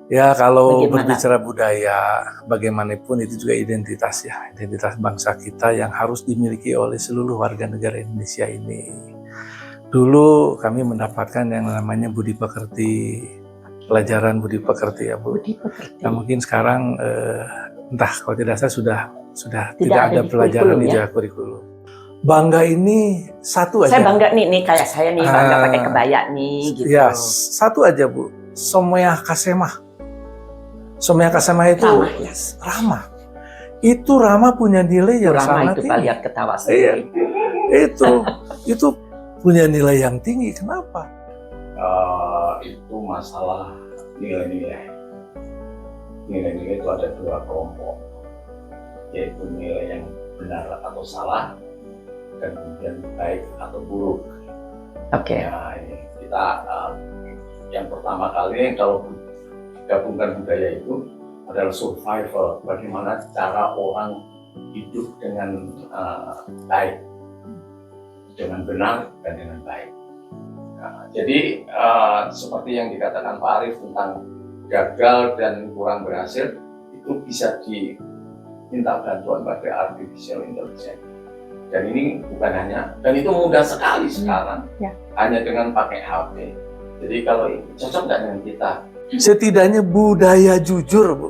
Ya, kalau Bagaimana? berbicara budaya, bagaimanapun itu juga identitas ya, identitas bangsa kita yang harus dimiliki oleh seluruh warga negara Indonesia ini. Dulu kami mendapatkan yang namanya budi pekerti, pelajaran budi pekerti ya Bu. Budi pekerti. Nah, mungkin sekarang entah kalau tidak salah sudah Tidak tidak ada ada di pelajaran kurikulum, di ya? kurikulum. Bangga ini satu aja. Saya bangga nih kayak saya nih bangga pakai kebaya nih gitu. Ya, satu aja Bu. Somoyah Kasemah. Somoyah Kasemah itu Ramah, ya? ramah. Itu ramah punya nilai yang Ramah sangat itu tinggi. Pak, lihat ketawa Iya, sendiri. itu punya nilai yang tinggi. Kenapa? Itu masalah nilai-nilai. Nilai-nilai itu ada dua kelompok, yaitu nilai yang benar atau salah, dan kemudian baik atau buruk. Oke. Nah, ini kita yang pertama kali kalau gabungkan budaya itu adalah survival, bagaimana cara orang hidup dengan baik, dengan benar dan dengan baik. Nah, jadi seperti yang dikatakan Pak Arief tentang gagal dan kurang berhasil, itu bisa diminta bantuan pada artificial intelligence. Dan ini bukan hanya, dan itu mudah sekali sekarang, hanya dengan pakai HP. Jadi kalau cocok nggak dengan kita? Setidaknya budaya jujur Bu.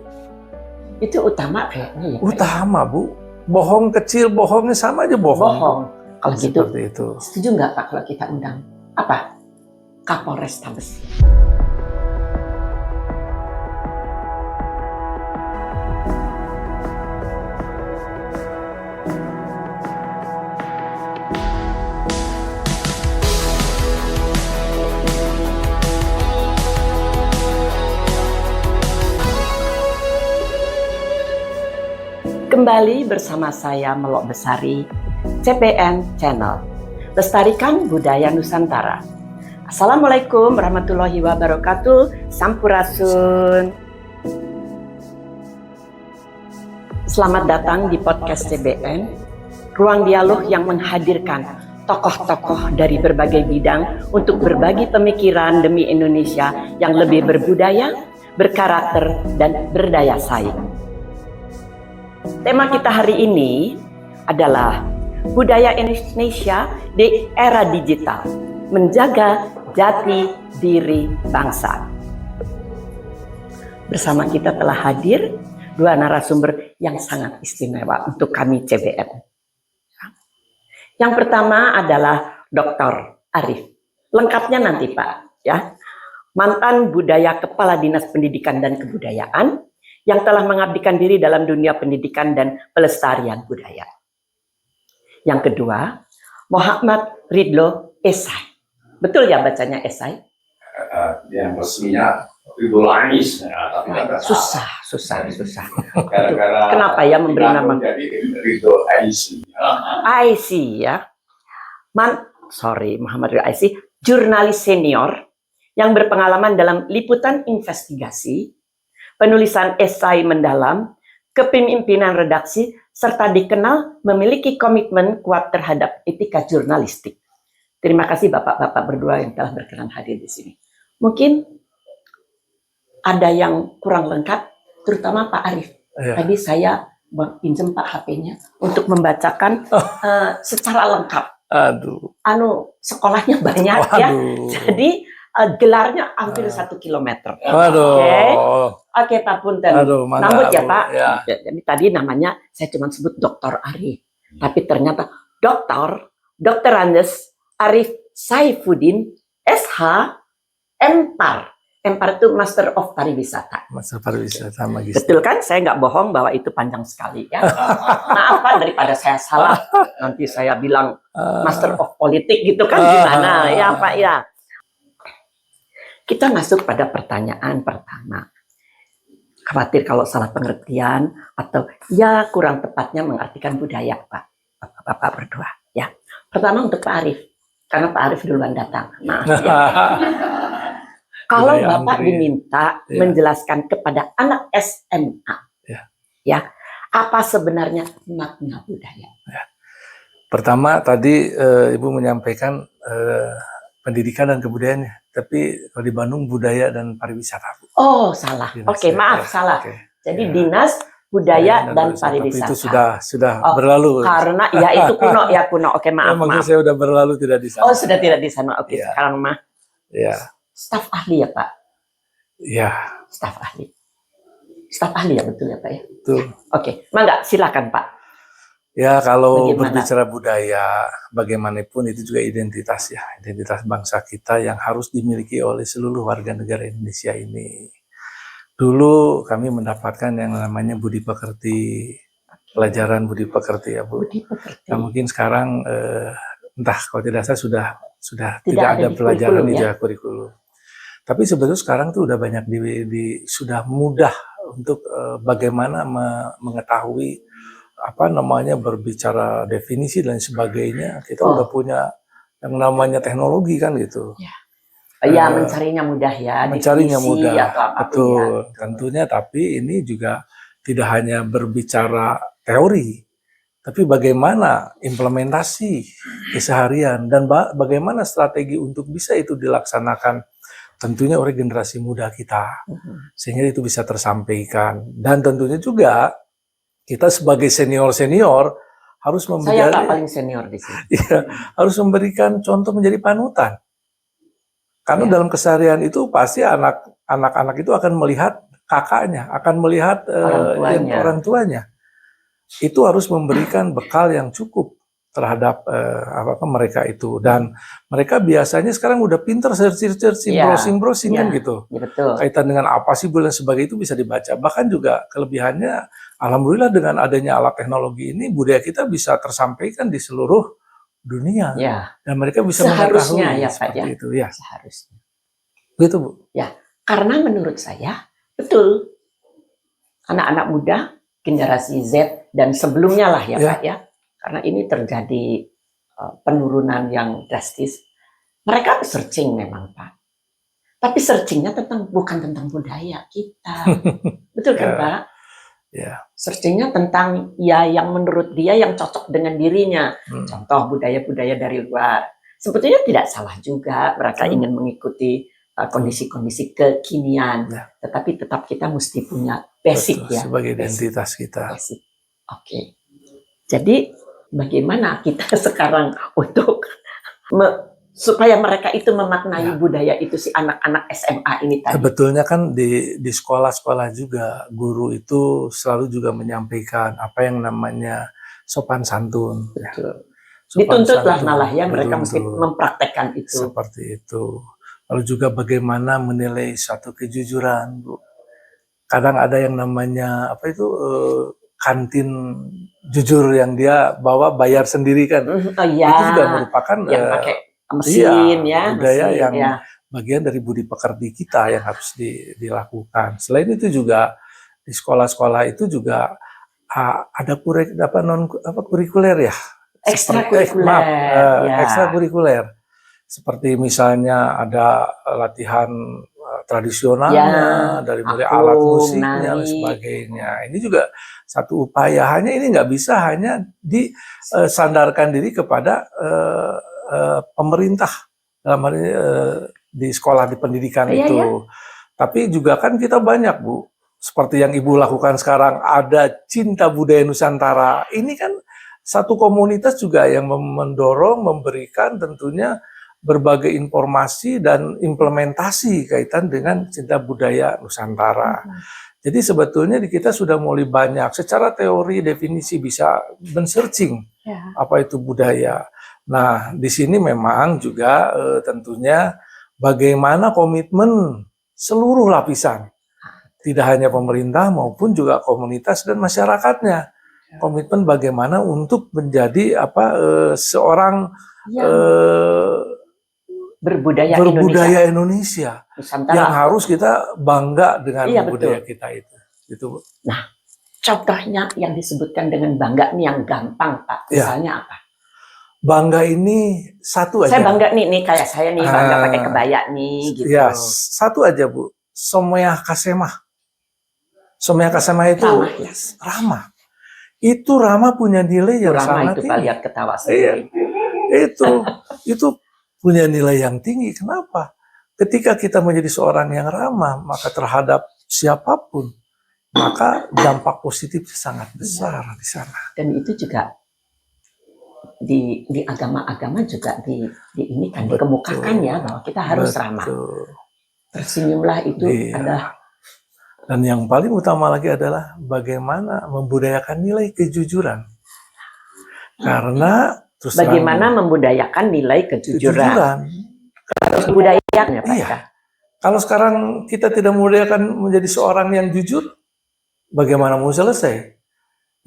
Itu utama kayaknya ya. Utama Bu. Bohong kecil, bohongnya sama aja bohong. Bohong. Kalau gitu, Seperti itu. setuju nggak Pak kalau kita undang apa? Kapolres Tabes. Kembali bersama saya Melok Besari, CPN Channel. Lestarikan budaya Nusantara. Assalamualaikum warahmatullahi wabarakatuh. Sampurasun. Selamat datang di podcast CBN, ruang dialog yang menghadirkan tokoh-tokoh dari berbagai bidang untuk berbagi pemikiran demi Indonesia yang lebih berbudaya, berkarakter, dan berdaya saing. Tema kita hari ini adalah budaya Indonesia di era digital, menjaga jati diri bangsa. Bersama kita telah hadir dua narasumber yang sangat istimewa untuk kami CBN. Yang pertama adalah Dr. Arief. Lengkapnya nanti Pak, ya. Mantan budaya Kepala Dinas Pendidikan dan Kebudayaan yang telah mengabdikan diri dalam dunia pendidikan dan pelestarian budaya. Yang kedua, Muhammad Ridlo Esai. Betul ya bacanya Esai? Yang resminya Ridho Ais. Susah. Gara-gara kenapa ya memberi nama? Jadi Ridho Ais. Aisi ya. Muhammad Ridlo Aisi, jurnalis senior yang berpengalaman dalam liputan investigasi, penulisan esai mendalam, kepemimpinan redaksi, serta dikenal memiliki komitmen kuat terhadap etika jurnalistik. Terima kasih Bapak-Bapak berdua yang telah berkenan hadir di sini. Mungkin ada yang kurang lengkap, terutama Pak Arief. Ya. Tadi saya pinjam Pak HP-nya untuk membacakan secara lengkap. Sekolahnya banyak. Waduh. Ya. Jadi gelarnya hampir 1 kilometer. Oke, Pak Punten. Nambut ya Pak. Ya. Jadi tadi namanya saya cuma sebut Dr. Arief. Tapi ternyata Dr. Andes Arief Saifuddin SH Empar. Empar itu Master of Pariwisata. Master Pariwisata Magister. Betul kan? Saya nggak bohong bahwa itu panjang sekali ya. Maaf Pak, daripada saya salah nanti saya bilang Master of Politik gitu kan gimana ya Pak ya. Kita masuk pada pertanyaan pertama. Khawatir kalau salah pengertian atau ya kurang tepatnya mengartikan budaya Pak. Bapak berdua ya. Pertama untuk Pak Arief. Karena Pak Arief duluan datang. Maaf ya. Kalau Bapak diminta menjelaskan kepada anak SMA, ya, apa sebenarnya makna budaya? Pertama tadi Ibu menyampaikan pendidikan dan kebudayaannya, tapi kalau di Bandung budaya dan pariwisata, Bu. Oh, salah. Dinas, Oke, maaf, ya. salah. Oke. Jadi Ya. Dinas Budaya dan Tapi Pariwisata. itu sudah Oh, berlalu. Karena ya itu kuno ya kuno. Oke, Ya, maaf, maksud maaf. saya udah berlalu, tidak di sana. Oh, sudah tidak di sana. Oke, Ya. sekarang mah Ya, staf ahli ya, Pak. ya, Staf ahli. Staf ahli ya, betul ya, Pak ya. itu. Oke, mangga silakan, Pak. Ya, kalau Bagaimana? berbicara budaya, bagaimanapun itu juga identitas ya, identitas bangsa kita yang harus dimiliki oleh seluruh warga negara Indonesia ini. Dulu kami mendapatkan yang namanya budi pekerti, pelajaran budi pekerti ya, Bu. Budi pekerti. Nah, mungkin sekarang entah kalau tidak salah sudah Tidak tidak ada ada di pelajaran kurikulum, di ya? kurikulum. Tapi sebetulnya sekarang tuh udah banyak sudah mudah untuk bagaimana mengetahui apa namanya berbicara definisi dan sebagainya. Kita Oh. udah punya yang namanya teknologi kan gitu. Ya, mencarinya mudah ya. Mencarinya definisi mudah, atau apapun betul. ya. Tentunya, tapi ini juga tidak hanya berbicara teori, tapi bagaimana implementasi keseharian dan bagaimana strategi untuk bisa itu dilaksanakan tentunya oleh generasi muda kita, sehingga itu bisa tersampaikan. Dan tentunya juga kita sebagai senior-senior harus Saya Pak paling senior di sini. ya, harus memberikan contoh menjadi panutan. Karena Ya. dalam keseharian itu pasti anak-anak itu akan melihat kakaknya, akan melihat orang tuanya. Itu harus memberikan bekal yang cukup terhadap mereka itu. Dan mereka biasanya sekarang udah pinter searching, Ya. browsing Ya. kan gitu. Ya, betul. Kaitan dengan apa sih dan sebagainya itu bisa dibaca. Bahkan juga kelebihannya, alhamdulillah dengan adanya alat teknologi ini budaya kita bisa tersampaikan di seluruh dunia. Ya, Dan mereka bisa seharusnya mengetahui ya, Pak, seperti ya. itu ya. Seharusnya. Gitu, Bu. Karena menurut saya, betul, anak-anak muda, generasi Z, dan sebelumnya lah ya, Ya. Pak ya, karena ini terjadi penurunan yang drastis, mereka searching memang, Pak. Tapi searchingnya bukan tentang budaya kita. Betul kan, Ya. Pak? Ya. Searchingnya tentang ya yang menurut dia yang cocok dengan dirinya. Contoh budaya-budaya dari luar. Sebetulnya tidak salah juga mereka ingin mengikuti kondisi-kondisi kekinian, Ya. tetapi tetap kita mesti punya basic. Betul, ya, sebagai basic. identitas kita. Basic. Oke. Jadi bagaimana kita sekarang untuk supaya mereka itu memaknai Ya. budaya itu si anak-anak SMA ini tadi. Sebetulnya kan di sekolah-sekolah juga guru itu selalu juga menyampaikan apa yang namanya sopan santun. Ya. Betul. Sopan Dituntutlah santun, malah ya mereka mesti dituntut. mempraktekkan itu. Seperti itu. Lalu juga bagaimana menilai suatu kejujuran, Bu. Kadang ada yang namanya apa itu kantin jujur yang dia bawa bayar sendiri kan. Oh iya. Itu juga merupakan yang pakai mesin ya, budaya mesin, yang ya. bagian dari budi pekerti kita yang harus dilakukan. Selain itu juga di sekolah-sekolah itu juga ada kurikuler ya. Ekstrakurikuler. Ya. Ekstrakurikuler. Seperti misalnya ada latihan tradisionalnya, Ya, dari mulai aku, alat musiknya dan nari. sebagainya. Ini juga satu upaya. Hanya ini nggak bisa hanya disandarkan diri kepada pemerintah dalam hal ini di sekolah di pendidikan Iya, itu. ya. Tapi juga kan kita banyak, Bu. Seperti yang Ibu lakukan sekarang, ada Cinta Budaya Nusantara. Ini kan satu komunitas juga yang mendorong, memberikan tentunya berbagai informasi dan implementasi kaitan dengan cinta budaya Nusantara. Jadi sebetulnya di kita sudah mulai banyak secara teori definisi bisa men-searching Ya. apa itu budaya. Nah, di sini memang juga tentunya bagaimana komitmen seluruh lapisan, tidak hanya pemerintah maupun juga komunitas dan masyarakatnya. Komitmen bagaimana untuk menjadi seorang berbudaya Indonesia Nusantara. yang harus kita bangga dengan Iya, budaya betul. kita itu. Gitu, Bu. Nah, contohnya yang disebutkan dengan bangga ini yang gampang, Pak. Ya. Misalnya apa? Bangga ini satu aja. Saya bangga nih kayak saya nih bangga pakai kebaya nih gitu. Ya, satu aja, Bu. Someah Kasemah. Someah Kasemah itu Ramah, ya. ramah. Itu ramah punya nilai yang Ramah sangat itu Pak tinggi. lihat ketawa Iya. sendiri. Itu punya nilai yang tinggi. Kenapa? Ketika kita menjadi seorang yang ramah, maka terhadap siapapun, maka dampak positifnya sangat besar di sana. Dan itu juga di agama-agama juga ini kan Betul. dikemukakan ya, bahwa kita harus ramah. Betul. Tersenyumlah itu Iya. adalah, Dan yang paling utama lagi adalah bagaimana membudayakan nilai kejujuran. Karena terus terang, bagaimana membudayakan nilai kejujuran. Budayanya Pak Iya. Eka. Kalau sekarang kita tidak membudayakan menjadi seorang yang jujur, bagaimana mau selesai?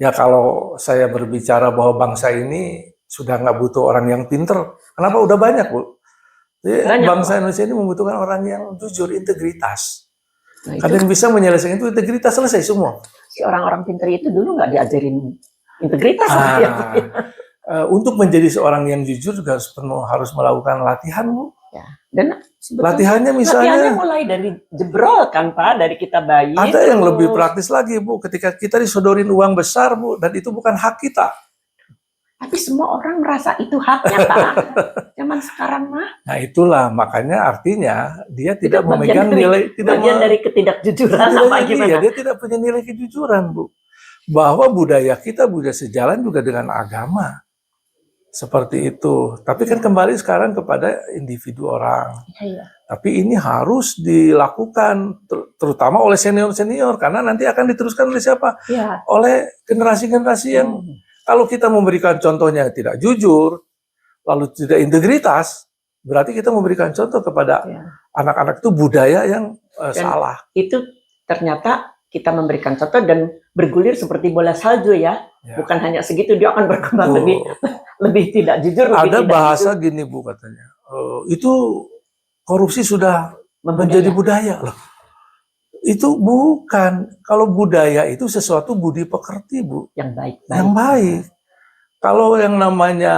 Ya kalau saya berbicara bahwa bangsa ini sudah nggak butuh orang yang pinter, kenapa udah banyak, Bu? Jadi Banyak, bangsa Pak. Indonesia ini membutuhkan orang yang jujur, integritas. Nah, Karena itu yang bisa menyelesaikan itu integritas, selesai semua. si orang-orang pintar itu dulu nggak diajarin integritas. Ah, ya. untuk menjadi seorang yang jujur juga harus melakukan latihan, Bu. Ya. Dan sebetulnya Latihannya misalnya latihannya mulai dari jebrol kan Pak, dari kita bayi. ada yang terus. lebih praktis lagi, Bu. Ketika kita disodorin uang besar, Bu, dan itu bukan hak kita. Tapi semua orang merasa itu haknya Pak. Zaman sekarang mah. Nah itulah makanya artinya dia tidak Itu bagian memegang dari- nilai, tidak Bagian dari ketidakjujuran apa gimana? Iya, dia tidak punya nilai kejujuran, Bu. Bahwa budaya kita budaya sejalan juga dengan agama. Seperti itu. Tapi kan kembali sekarang kepada individu orang. Iya. Tapi ini harus dilakukan terutama oleh senior-senior karena nanti akan diteruskan oleh siapa? Iya. Oleh generasi-generasi yang kalau kita memberikan contohnya yang tidak jujur, lalu tidak integritas, berarti kita memberikan contoh kepada Iya. anak-anak itu budaya yang salah. Itu ternyata kita memberikan contoh dan bergulir seperti bola salju ya. Ya. Bukan hanya segitu, dia akan berkembang Tuh. lebih tidak jujur, lebih Ada tidak bahasa gini, Bu, katanya. Itu korupsi sudah jujur. menjadi budaya loh. Itu bukan. Kalau budaya itu sesuatu budi pekerti, Bu. yang baik. Yang baik. Kalau yang namanya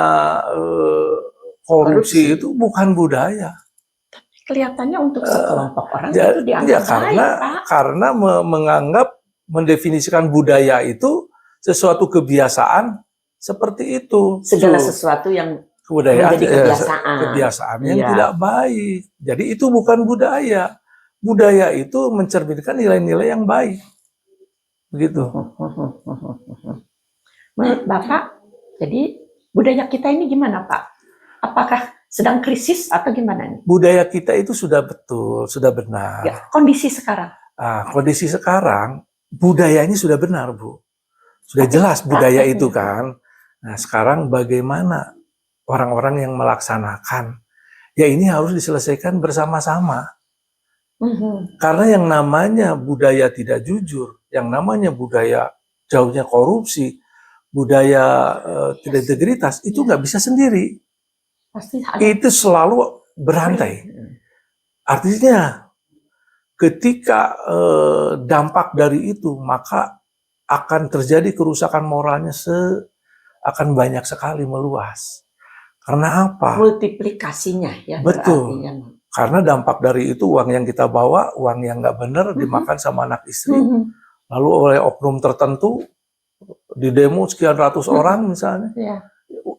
korupsi itu bukan budaya. Kelihatannya untuk sekelompok orang Ya, itu dianggap ya, baik, Pak. karena menganggap mendefinisikan budaya itu sesuatu kebiasaan seperti itu. Segala sesuatu yang Kebudayaan menjadi kebiasaan. kebiasaan yang Iya. tidak baik. Jadi itu bukan budaya. Budaya itu mencerminkan nilai-nilai yang baik. Begitu. Menurut Bapak, jadi budaya kita ini gimana Pak? Apakah sedang krisis atau gimana nih? Budaya kita itu sudah betul, sudah benar. Ya, kondisi sekarang. Kondisi sekarang budayanya sudah benar, Bu. Sudah jelas budaya itu kan. Nah, sekarang bagaimana orang-orang yang melaksanakan? Ya ini harus diselesaikan bersama-sama. Karena yang namanya budaya tidak jujur, yang namanya budaya jauhnya korupsi, budaya tidak integritas, itu nggak bisa sendiri. Pasti ada. Itu selalu berantai. Artinya ketika dampak dari itu, maka akan terjadi kerusakan moralnya akan banyak sekali meluas. Karena apa? Multiplikasinya ya. Betul. Berarti, ya. Karena dampak dari itu uang yang kita bawa, uang yang nggak benar dimakan sama anak istri, lalu oleh oknum tertentu di demo sekian ratus orang misalnya, Ya.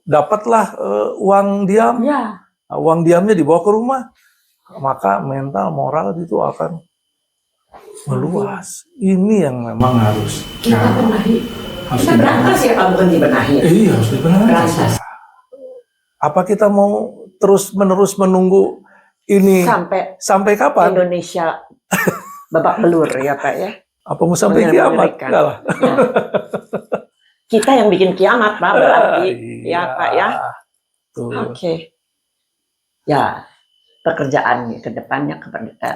dapatlah uang diam. Ya. Nah, uang diamnya dibawa ke rumah, maka mental moral itu akan meluas. Ini yang memang harus Kita benahi. harus Kita berantas ya Pak, bukan dibenahi. Iya, harus dibenahi. Berantas. Apa kita mau terus-menerus menunggu ini sampai kapan? Indonesia babak belur ya Pak ya. Apa mau sampai kiamat? Mengerikan. Enggak lah. Nah, kita yang bikin kiamat Pak berarti ya Pak ya. Tuh. Oke. Ya, pekerjaan ke depannya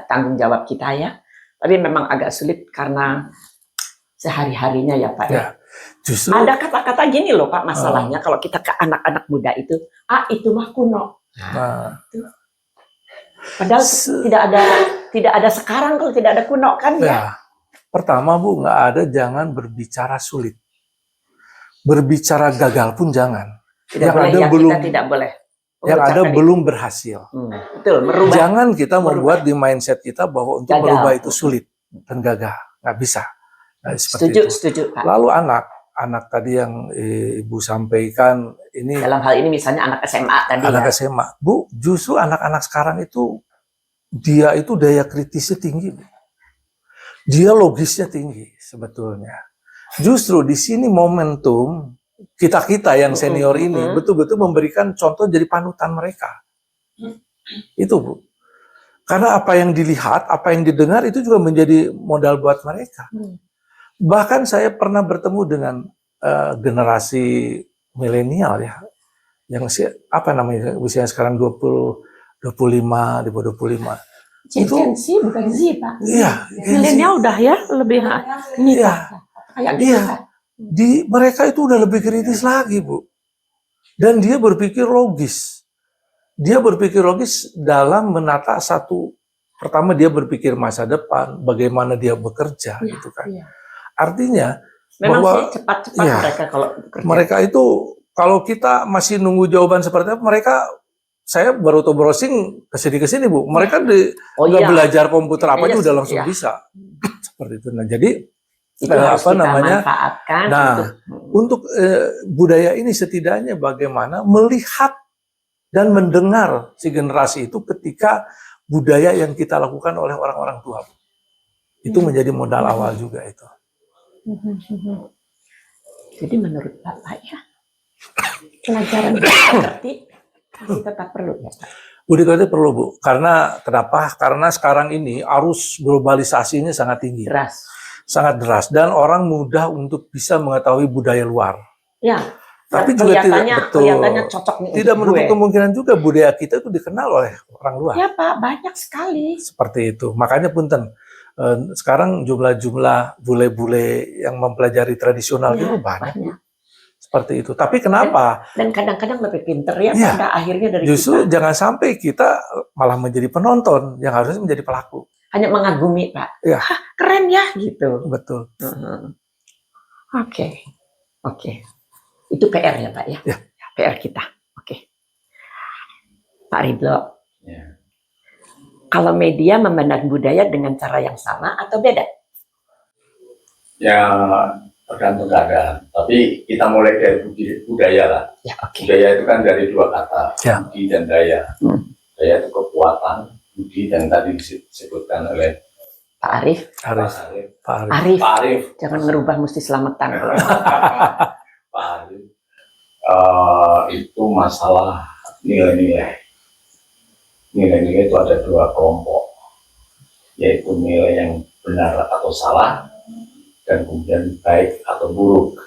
tanggung jawab kita ya. Tapi memang agak sulit karena sehari-harinya ya Pak ya. Ya, justru Ada kata-kata gini loh Pak masalahnya kalau kita ke anak-anak muda itu, itu mah kuno. nah, Padahal tidak ada sekarang kalau tidak ada kuno kan ya. ya, pertama Bu, nggak ada, jangan berbicara sulit. Berbicara gagal pun jangan. Tidak yang boleh ada ya, belum kita tidak boleh. yang ada mengucapkan belum berhasil. itu. Betul, merubah. Jangan kita membuat di mindset kita bahwa untuk Gagal. merubah itu sulit dan gagal. Nggak bisa. Nah, seperti Setuju, itu. setuju Pak. Lalu anak anak tadi yang Ibu sampaikan ini Dalam hal ini misalnya anak SMA tadi anak ya. SMA, Bu, justru anak-anak sekarang itu dia itu daya kritisnya tinggi, Bu. Dia logisnya tinggi sebetulnya. Justru di sini momentum kita yang senior ini betul-betul memberikan contoh jadi panutan mereka. Itu, Bu. Karena apa yang dilihat, apa yang didengar itu juga menjadi modal buat mereka. Bahkan saya pernah bertemu dengan generasi milenial ya, yang apa namanya usia sekarang 20, 25, di bawah 25. Itu bukan Z, Pak. iya, Milenial udah ya lebih ini iya, kayak iya. Di mereka itu udah lebih kritis lagi, Bu. Dan dia berpikir logis. Dia berpikir logis dalam menata satu, pertama dia berpikir masa depan, bagaimana dia bekerja, gitu kan. Artinya memang bahwa sih cepat-cepat ya, mereka kalau bekerja. mereka itu kalau kita masih nunggu jawaban seperti apa, mereka saya baru tuh browsing kesini Bu. Mereka nggak belajar komputer apa aja udah langsung bisa. Seperti itu. Nah, jadi itu harus apa kita namanya? manfaatkan. Nah, untuk budaya ini setidaknya bagaimana melihat dan mendengar si generasi itu ketika budaya yang kita lakukan oleh orang-orang tua. Itu menjadi modal awal juga itu. Jadi menurut Bapak ya, pelajaran seperti masih tetap perlu ya Pak? Budaya itu perlu, Bu. Karena kenapa? Karena sekarang ini arus globalisasinya sangat tinggi. Deras. Sangat deras. Dan orang mudah untuk bisa mengetahui budaya luar. Ya. Tapi juga kelihatannya cocok nih tidak untuk menutup gue. kemungkinan juga budaya kita itu dikenal oleh orang luar. Ya Pak, banyak sekali. Seperti itu. Makanya punten, sekarang jumlah bule-bule yang mempelajari tradisional itu banyak. Seperti itu. Tapi kenapa? Dan kadang-kadang lebih pinter ya, pada akhirnya dari justru kita. Jangan sampai kita malah menjadi penonton yang harusnya menjadi pelaku. Hanya mengagumi, Pak. Ya. Keren ya, gitu. Betul. Oke. Itu PR ya, Pak ya? Ya. PR kita. Oke. Pak Ridlo. Ya. Kalau media memandang budaya dengan cara yang sama atau beda? Ya, tergantung keadaan. Tapi kita mulai dari budaya lah. Ya, oke. Budaya itu kan dari dua kata, budi dan daya. Daya itu kekuatan, budi dan tadi disebutkan oleh Pak Arif. Pak Arif. Jangan ngerubah mesti selamatan. Pak Arif. Itu masalah nilai-nilai. Nilai-nilai itu ada dua kelompok, yaitu nilai yang benar atau salah, dan kemudian baik atau buruk.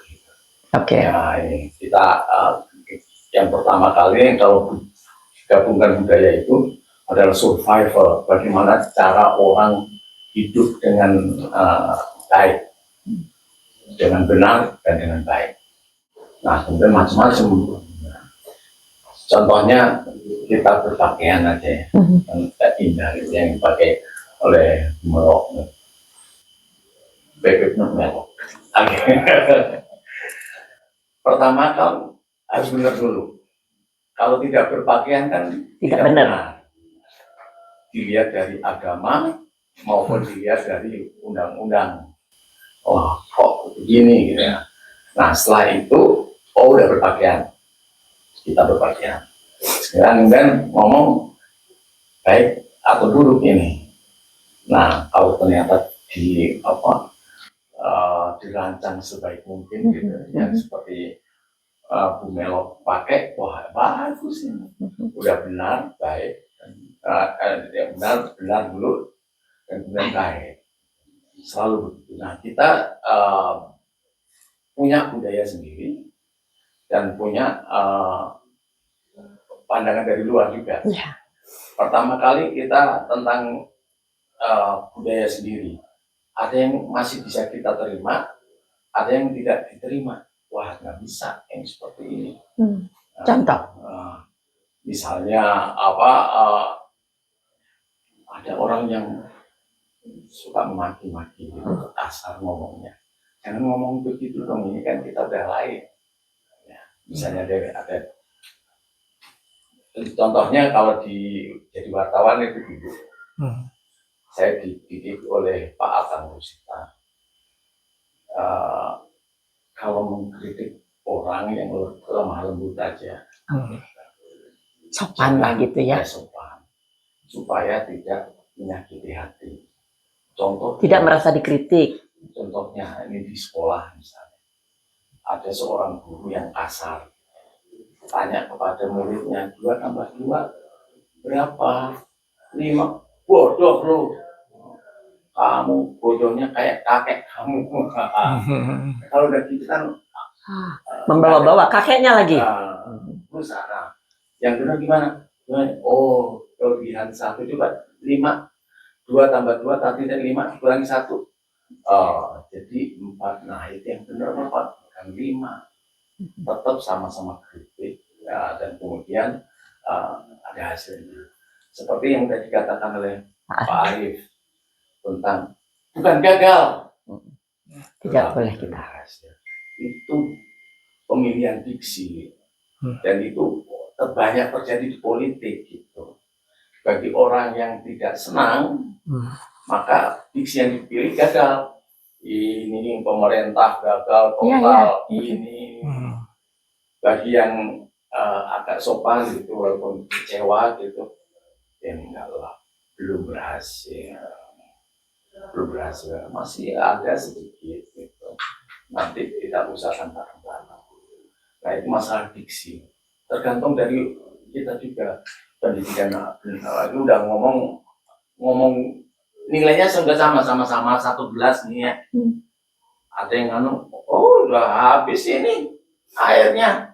Oke. Nah, ini kita yang pertama kali yang kalau gabungkan budaya itu adalah survival, bagaimana cara orang hidup dengan baik, dengan benar dan dengan baik. Nah, kemudian macam-macam. Contohnya kita berpakaian aja ya, yang indah gitu, yang dipakai oleh Melok. Bebek Melok. Pertama kan harus benar dulu. Kalau tidak berpakaian kan tidak benar. Dilihat dari agama maupun dilihat dari undang-undang. Oh, kok begini gitu ya. Nah, setelah itu, udah berpakaian. Kita berpakaian. Sekarang kemudian ngomong baik atau buruk ini. Nah, kalau ternyata dirancang sebaik mungkin gitu, yang seperti Bu Melok pakai, wah bagus ini, udah benar, baik, benar dulu, dan kemudian baik, selalu begitu. Nah, kita punya budaya sendiri dan punya pandangan dari luar juga. Ya. Pertama kali kita tentang budaya sendiri. Ada yang masih bisa kita terima, ada yang tidak diterima. Wah, nggak bisa yang seperti ini. Contoh? Misalnya ada orang yang suka memaki-maki, kasar ngomongnya. Jangan ngomong begitu dong, ini kan kita udah lain. Ya, misalnya ada contohnya kalau jadi wartawan itu dulu. Saya dididik oleh Pak Atang Rusita. kalau mengkritik orang yang lemah lembut aja, Sopan lah gitu ya. sopan, supaya tidak menyakiti hati. Contoh, Tidak merasa dikritik. contohnya ini di sekolah misalnya, ada seorang guru yang kasar, tanya kepada muridnya, 2 tambah 2 berapa? 5. Bodoh lo, kamu bodohnya kayak kakek kamu. Kalau udah gitu kan Membawa-bawa kakeknya lagi. terus yang benar gimana? Oh, kelebihan 1 coba 5, 2 tambah 2 tadi 5 kurangi 1. Oh, jadi 4. Nah, itu yang benar 4, bukan 5. Tetap sama-sama kritik ya, dan kemudian ada hasilnya. Seperti yang tadi dikatakan oleh Pak Arif tentang bukan gagal. Tidak boleh kita. Itu pemilihan diksi dan itu terbanyak terjadi di politik gitu. Bagi orang yang tidak senang, maka diksi yang dipilih gagal. Ini pemerintah gagal total. Ini bagi yang agak sopan gitu, walaupun kecewa gitu, ya enggak lah, belum berhasil, masih ada sedikit gitu. Nanti kita usahakan bareng-bareng. Nah, itu masalah diksi. Tergantung dari kita juga. Pendidikan itu udah ngomong nilainya sudah sama-sama 11 nih ya. Ada yang oh udah habis ini airnya.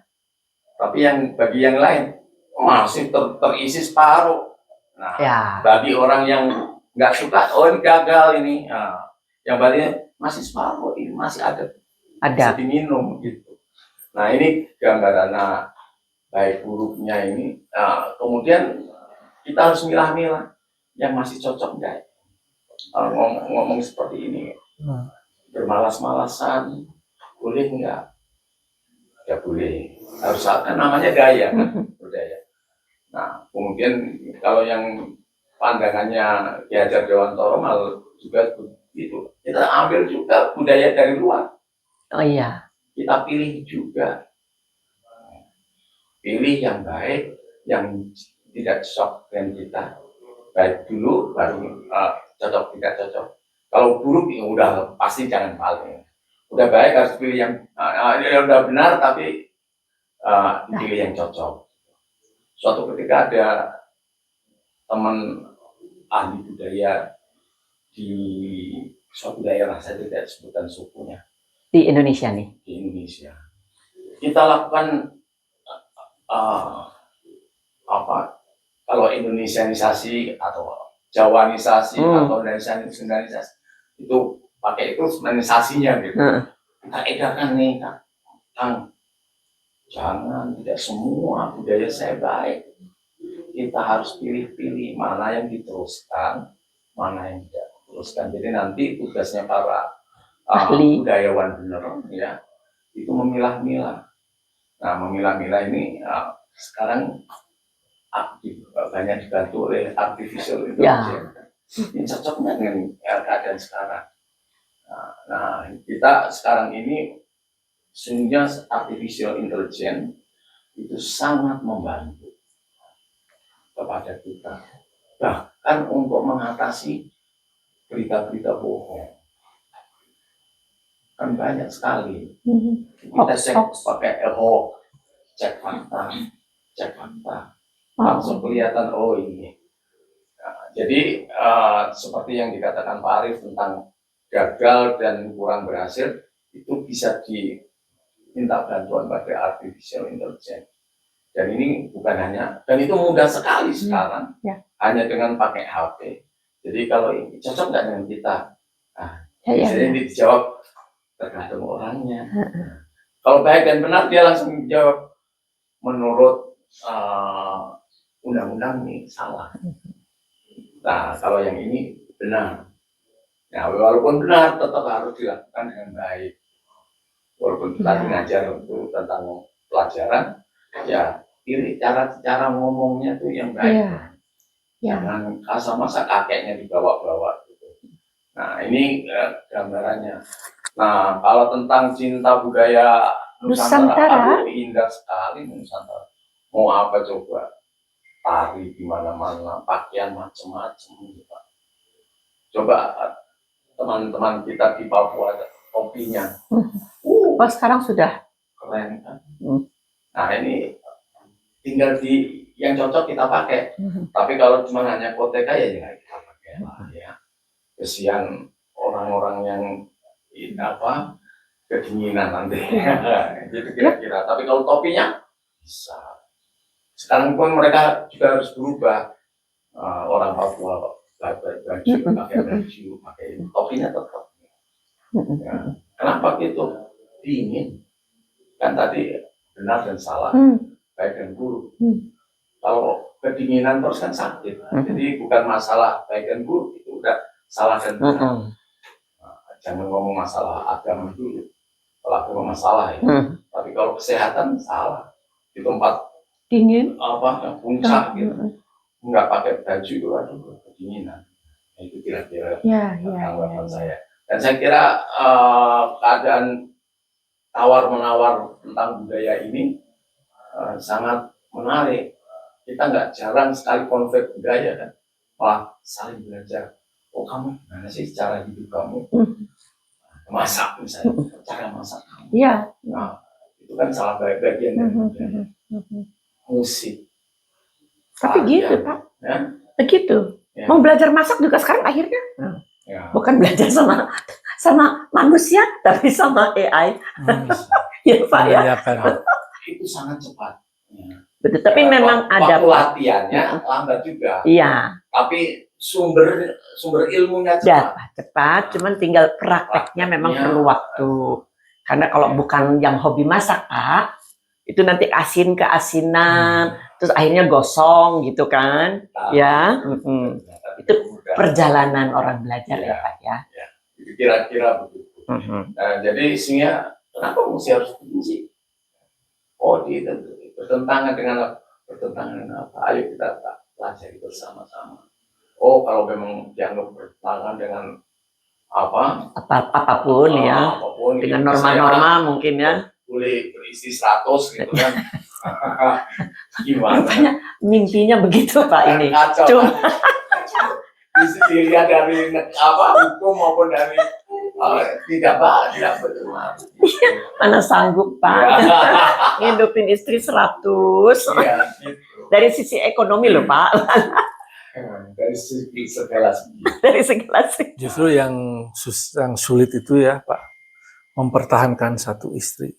Tapi yang bagi yang lain masih terisi separuh. Nah, bagi orang yang nggak suka, oh ini gagal ini. Nah, yang balinya masih separuh, ini masih ada bisa diminum gitu. Nah, ini gambaran baik buruknya ini. Nah, kemudian kita harus milah-milah yang masih cocok enggak. Ngomong seperti ini, bermalas-malasan boleh enggak? Ya boleh, harus kan namanya gaya kan, budaya. Nah, kemudian kalau yang pandangannya Ki Hajar Dewantara malah juga begitu. Kita ambil juga budaya dari luar. Oh iya. Kita pilih juga. Pilih yang baik, yang tidak cocok dengan kita. Baik dulu, baru cocok, tidak cocok. Kalau buruk, ya udah pasti jangan paling. Udah baik harus pilih yang udah benar, tapi pilih yang cocok. Suatu ketika ada teman ahli budaya di suatu daerah, saya tidak sebutkan sukunya. Di Indonesia nih? Di Indonesia. Kita lakukan kalau Indonesianisasi atau Jawanisasi atau Indonesia itu pakai itu semenisasinya gitu. Kita edarkan nih, Kang, jangan tidak semua budaya saya baik. Kita harus pilih-pilih mana yang diteruskan, mana yang tidak diteruskan. Jadi nanti tugasnya para budayawan benar ya, itu memilah-milah. Nah, memilah-milah ini sekarang banyak dibantu oleh artificial intelligence. Ini cocoknya dengan keadaan sekarang. Nah, kita sekarang ini sehingga artificial intelligence itu sangat membantu kepada kita. Bahkan untuk mengatasi berita-berita bohong. Kan banyak sekali. Kita cek pakai hoax, cek fakta. Langsung kelihatan, oh ini. Nah, jadi seperti yang dikatakan Pak Arif tentang gagal dan kurang berhasil, itu bisa diminta bantuan pada artificial intelligence. Dan ini bukan hanya, dan itu mudah sekali sekarang, hanya dengan pakai HP. Jadi kalau ini cocok nggak dengan kita? Nah, ini dijawab tergantung orangnya. Kalau baik dan benar, dia langsung jawab menurut undang-undang ini salah. Nah, kalau yang ini benar. Nah, walaupun benar, tetap harus dilakukan dengan baik. Walaupun kita ngajar untuk tentang pelajaran, ya pilih cara ngomongnya tuh yang baik. Jangan kasar masa kakeknya dibawa-bawa gitu. Nah, ini gambarannya. Nah, kalau tentang cinta budaya Nusantara. aduh indah sekali Nusantara. Mau apa coba? Tari di mana-mana, pakaian macam-macam gitu, Pak. Coba teman-teman kita di Papua ada topinya. Oh, sekarang sudah. Keren kan? Hmm. Nah, ini tinggal di yang cocok kita pakai. Tapi kalau cuma hanya koteka ya jangan kita pakai lah ya. Kesian orang-orang yang kedinginan nanti. Gitu kira-kira. Tapi kalau topinya bisa. Sekarang pun mereka juga harus berubah. Orang Papua pakai baju, pakai topinya tetap. Ya. Kenapa gitu? Dingin. Kan tadi benar dan salah, baik dan buruk. Kalau kedinginan terus kan sakit. Jadi bukan masalah baik dan buruk, itu udah salah dan benar. Jangan ngomong masalah agama dulu. Kalau agama masalah ya. Tapi kalau kesehatan salah. Di tempat Dingin. puncak gitu. Nggak pakai baju, aduh kedinginan. Itu kira-kira tanggapan saya. Dan saya kira keadaan tawar-menawar tentang budaya ini sangat menarik. Kita nggak jarang sekali konflik budaya kan, malah saling belajar. Oh kamu gimana sih cara hidup kamu? Masak misalnya, cara masak kamu. Iya. Nah, itu kan salah bagian dari budaya. Musik. Tapi gitu Pak. Ya? Begitu. Ya. Mau belajar masak juga sekarang akhirnya. Ya. Bukan belajar sama manusia, tapi sama AI. Ya Pak ya. Itu sangat cepat. Ya. Betul. Tapi memang ada waktu latihannya lambat juga. Iya. Tapi sumber ilmunya cepat. Cepat. Cuman tinggal prakteknya memang perlu waktu. Karena kalau bukan yang hobi masak Pak, itu nanti asin keasinan, terus akhirnya gosong gitu kan. Ya. Itu perjalanan orang belajar ya Pak ya. Itu kira-kira begitu. Nah, jadi isinya kenapa mesti harus benci? Oh, itu bertentangan dengan apa? Ayo kita pelajari bersama-sama. Oh, kalau memang dianggap bertentangan dengan apapun ya, apapun, dengan norma-norma mungkin ya. Boleh berisi 100 gitu kan. Gimana? Makanya mimpinya begitu Pak ini. Kacau. Dilihat dari hukum maupun dari tidak betul. Mana sanggup Pak ngidupin istri 100. Ya, gitu. Dari sisi ekonomi loh Pak. Dari segala segi. Dari segala segi. Justru yang sulit itu ya Pak, mempertahankan satu istri.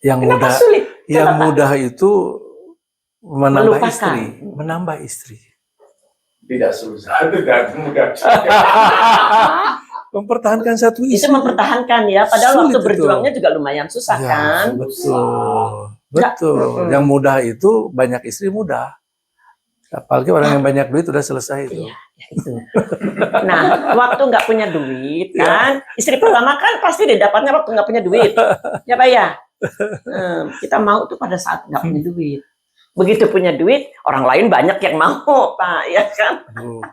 Yang Kenapa mudah, sulit? yang Kenapa? mudah itu Melupakan. menambah istri. Tidak susah, tidak mudah. Mempertahankan satu Itu istri. mempertahankan ya. Padahal Sulit waktu berjuangnya juga lumayan susah Ya, kan. betul. Yang mudah itu banyak istri mudah. Apalagi orang yang banyak duit udah selesai itu. Iya, ya itu. Nah, waktu nggak punya duit kan, istri pertama kan pasti didapatnya waktu nggak punya duit, ya Pak ya. Kita mau tuh pada saat nggak punya duit. Begitu punya duit, orang lain banyak yang mau, Pak, ya kan? Aduh,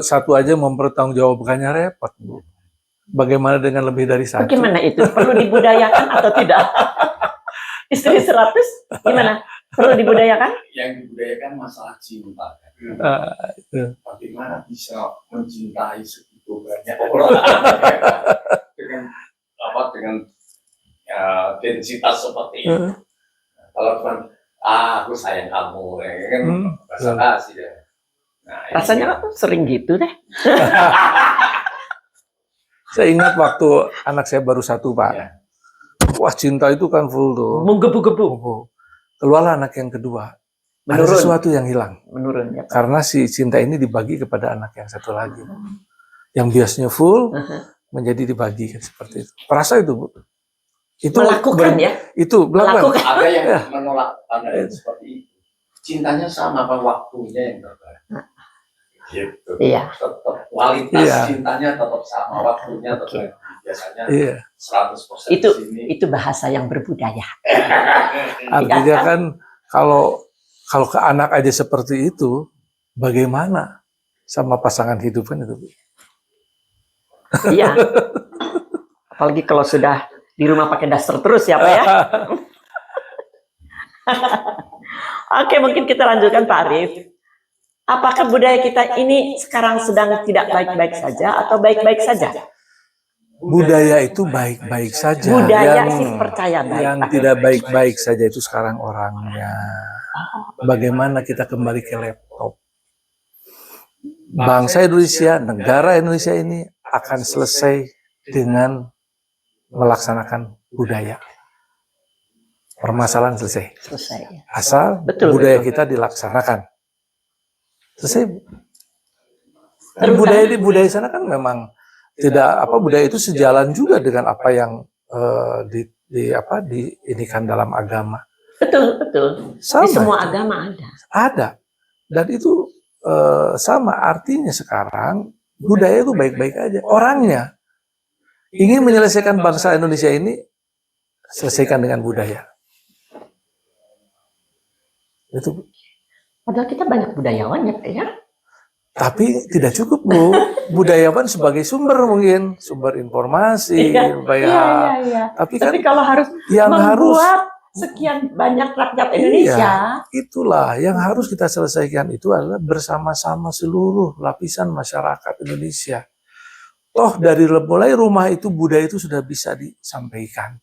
satu aja mempertanggungjawabkannya repot. Bagaimana dengan lebih dari satu? Bagaimana itu? Perlu dibudayakan atau tidak? Istri 100 gimana? Perlu dibudayakan? Yang dibudayakan masalah cinta. Bagaimana bisa mencintai segitu banyak orang dengan densitas seperti itu. Kalau cuma aku sayang kamu, kan basa-basi ya. Nah, rasanya sering gitu deh. Saya ingat waktu anak saya baru 1 Pak. Ya. Wah cinta itu kan full tuh. Menggebu-gebu. Keluarlah anak yang kedua. Menurun. Ada sesuatu yang hilang. Menurun ya Pak. Karena si cinta ini dibagi kepada anak yang satu lagi. Yang biasanya full menjadi dibagikan seperti itu. Perasa itu Bu. Itu melakukan ya. Itu melakukan. Ada yang menolak tanda seperti itu. Cintanya sama apa waktunya yang berbeda. Gitu. Iya. Tetap kualitas cintanya tetap sama, waktunya tetap biasanya 100% itu bahasa yang berbudaya. Artinya kan kalau ke anak aja seperti itu, bagaimana sama pasangan hidup kan itu? Iya. Apalagi kalau sudah di rumah pakai daster terus ya Pak ya. Oke, mungkin kita lanjutkan Pak Arif. Apakah budaya kita ini sekarang sedang tidak baik-baik saja atau baik-baik saja? Budaya itu baik-baik saja. Budaya sih percaya baik. Yang Pak. tidak baik-baik saja itu sekarang orangnya. Bagaimana kita kembali ke laptop. Bangsa Indonesia, negara Indonesia ini akan selesai dengan melaksanakan budaya. Permasalahan selesai. Selesai. Asal Betul, budaya betul. kita dilaksanakan. Selesai. Terus Budaya sana kan memang tidak budaya itu sejalan juga dengan apa yang diinikan dalam agama. Betul, betul. Sama Di semua itu. agama ada. Ada. Dan itu sama artinya sekarang budaya itu baik-baik aja. Orangnya ingin menyelesaikan bangsa Indonesia ini, selesaikan dengan budaya. Itu. Padahal kita banyak budayawan ya Pak ya. Tapi tidak cukup Bu. Budayawan sebagai sumber mungkin, sumber informasi, Iya. Tapi Tapi kan kalau harus yang harus membuat sekian banyak rakyat Indonesia, itulah yang harus kita selesaikan itu adalah bersama-sama seluruh lapisan masyarakat Indonesia. Toh dari mulai rumah itu budaya itu sudah bisa disampaikan.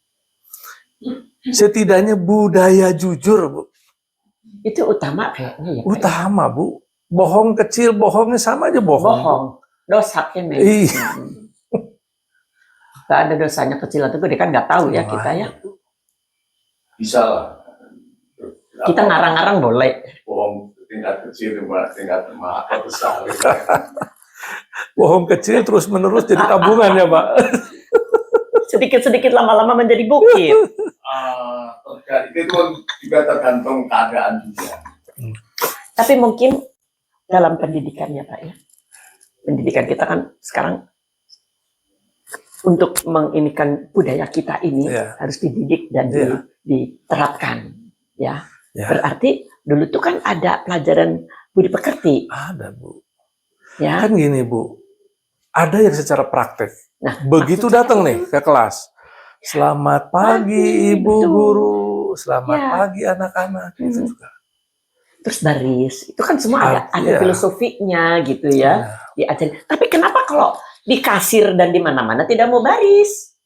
Setidaknya budaya jujur Bu. itu utama kayaknya ya. Pak. Utama Bu. Bohong kecil, bohongnya sama aja bohong. Bohong, dosa kan. Iya. Gak ada dosanya kecil atau gede kan nggak tahu ya kita ya. Bisa lah. Kita ngarang-ngarang boleh. Bohong tingkat kecil, tingkat besar. Bohong kecil terus menerus jadi tabungan ya Pak. Sedikit-sedikit lama-lama menjadi bukit. Itu juga tergantung keadaan juga. Tapi mungkin dalam pendidikan ya Pak ya. Pendidikan kita kan sekarang untuk menginikan budaya kita ini harus dididik dan diterapkan ya. Berarti dulu tuh kan ada pelajaran budi pekerti. Ada Bu. Ya. Kan gini Bu. Ada yang secara praktek. Nah, begitu datang nih ke kelas. Selamat pagi Ibu betul. Guru. Selamat Ya. pagi anak-anak. Itu juga. Terus baris, itu kan semua ada Iya. filosofinya gitu ya, diajarin. Tapi kenapa kalau di kasir dan di mana-mana tidak mau baris?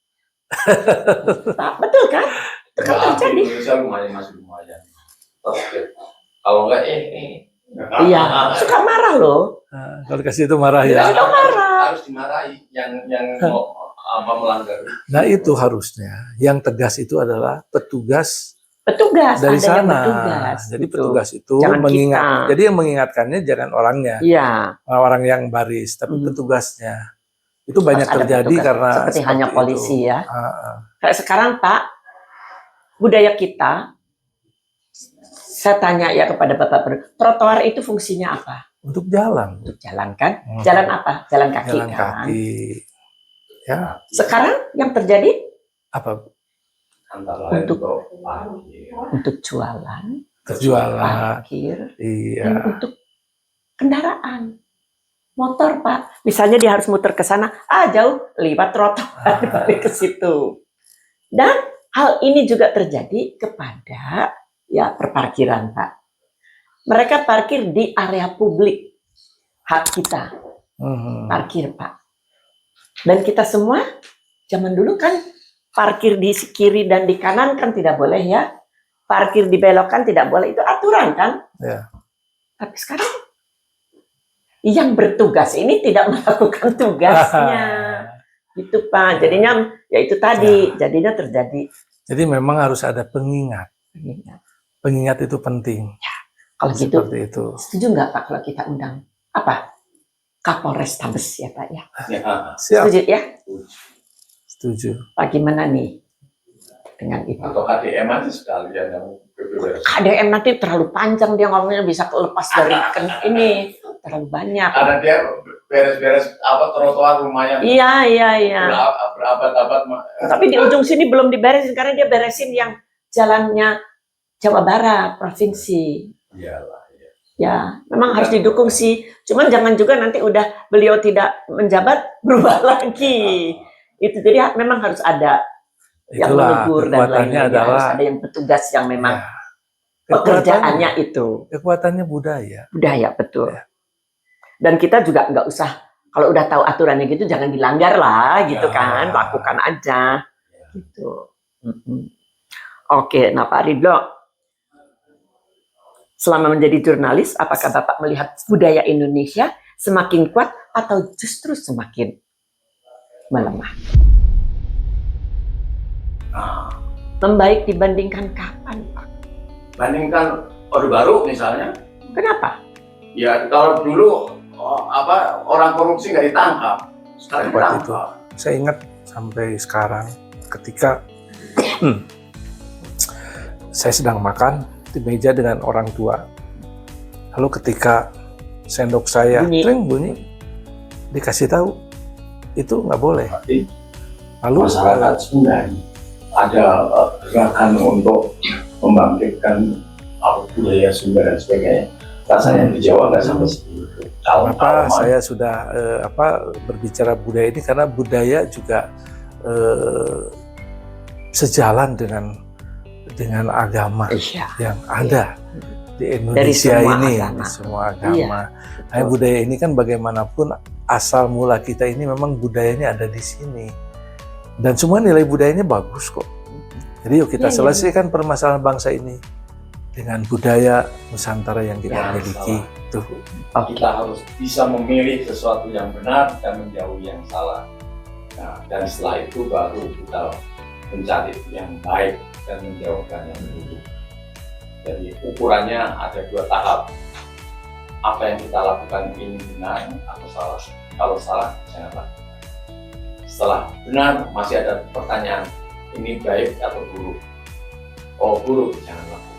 Pak, betul kan? Itu kan terjadi. Indonesia masih lumayan. Kalau enggak Iya, suka marah loh. Nah, kalau dikasih itu marah ya. Suka marah. Harus dimarahi yang mau melanggar. Nah itu harusnya. Yang tegas itu adalah petugas Petugas, dari ada yang sana. bertugas. Jadi gitu. petugas itu Jangan mengingat. kita. Jadi yang mengingatkannya jangan orangnya, Iya, orang yang baris, tapi petugasnya. Itu banyak harus ada terjadi petugas. karena seperti hanya itu. polisi ya. Ah. Kayak sekarang Pak, budaya kita, saya tanya ya kepada Bapak, trotoar itu fungsinya apa? Untuk jalan. Untuk jalan kan? Jalan apa? Jalan kaki Jalan kan? kaki. Ya, Sekarang yang terjadi apa? Antara lain Untuk- parkir. untuk jualan, Terjualan. parkir, dan Iya. untuk kendaraan. Motor Pak, misalnya dia harus muter ke sana, jauh, lewat trotoar, balik ke situ. Dan hal ini juga terjadi kepada ya perparkiran Pak. Mereka parkir di area publik, hak kita, parkir Pak. Dan kita semua, zaman dulu kan parkir di kiri dan di kanan kan tidak boleh ya. Parkir di belokan tidak boleh, itu aturan kan. Ya. Tapi sekarang yang bertugas ini tidak melakukan tugasnya. Itu Pak, jadinya ya itu tadi, jadinya terjadi. Jadi memang harus ada pengingat. Pengingat itu penting. Kalau gitu, Seperti itu. setuju nggak Pak kalau kita undang apa? Kapolres Tabes ya Pak ya. Ya, Siap. Setuju ya? Setuju. Pak gimana nih dengan itu? atau KDM aja sekalian yang PPWS. KDM nanti terlalu panjang dia ngomongnya, bisa lepas dari ini terlalu banyak. Ada dia beres-beres trotoar rumahnya Iya. berabad-abad. Tapi di ujung sini belum diberesin karena dia beresin yang jalannya Jawa Barat provinsi. Iyalah. Ya, memang harus didukung sih. Cuman jangan juga nanti udah beliau tidak menjabat berubah lagi. Itu jadi memang harus ada yang Itulah menegur dan kekuatannya lain-lain. Harus adalah ada yang petugas yang memang ya, pekerjaannya itu kekuatannya budaya. budaya, betul. Ya. Dan kita juga nggak usah, kalau udah tahu aturannya gitu jangan dilanggar lah gitu Ya. kan, lakukan aja gitu. Oke, nah Pak Ridho, selama menjadi jurnalis, apakah Bapak melihat budaya Indonesia semakin kuat atau justru semakin melemah? Nah, Membaik dibandingkan kapan, Pak? bandingkan Orde Baru misalnya, Kenapa? ya kalau dulu orang korupsi nggak ditangkap, sekarang Seperti ditangkap. Saya ingat sampai sekarang ketika saya sedang makan di meja dengan orang tua. Lalu ketika sendok saya bunyi, dikasih tahu itu nggak boleh. Berarti Lalu masyarakat sebenarnya ada gerakan untuk membangkitkan budaya Sunda dan sebagainya. Rasanya di Jawa nggak sampai segitu. kenapa saya sudah berbicara budaya ini, karena budaya juga sejalan dengan agama yang ada di Indonesia ini, agama. di semua agama. Nah, budaya ini kan bagaimanapun asal mula kita ini memang budayanya ada di sini, dan semua nilai budayanya bagus kok. Jadi yuk kita selesaikan permasalahan bangsa ini dengan budaya Nusantara yang kita miliki. Tuh. Kita harus bisa memilih sesuatu yang benar dan menjauhi yang salah. Nah, dan setelah itu baru kita mencari yang baik dan menjauhkan yang buruk. Jadi ukurannya ada 2 tahap. Apa yang kita lakukan ini benar atau salah? Kalau salah, jangan lakukan. Setelah benar, masih ada pertanyaan, ini baik atau buruk? Oh, buruk, jangan lakukan.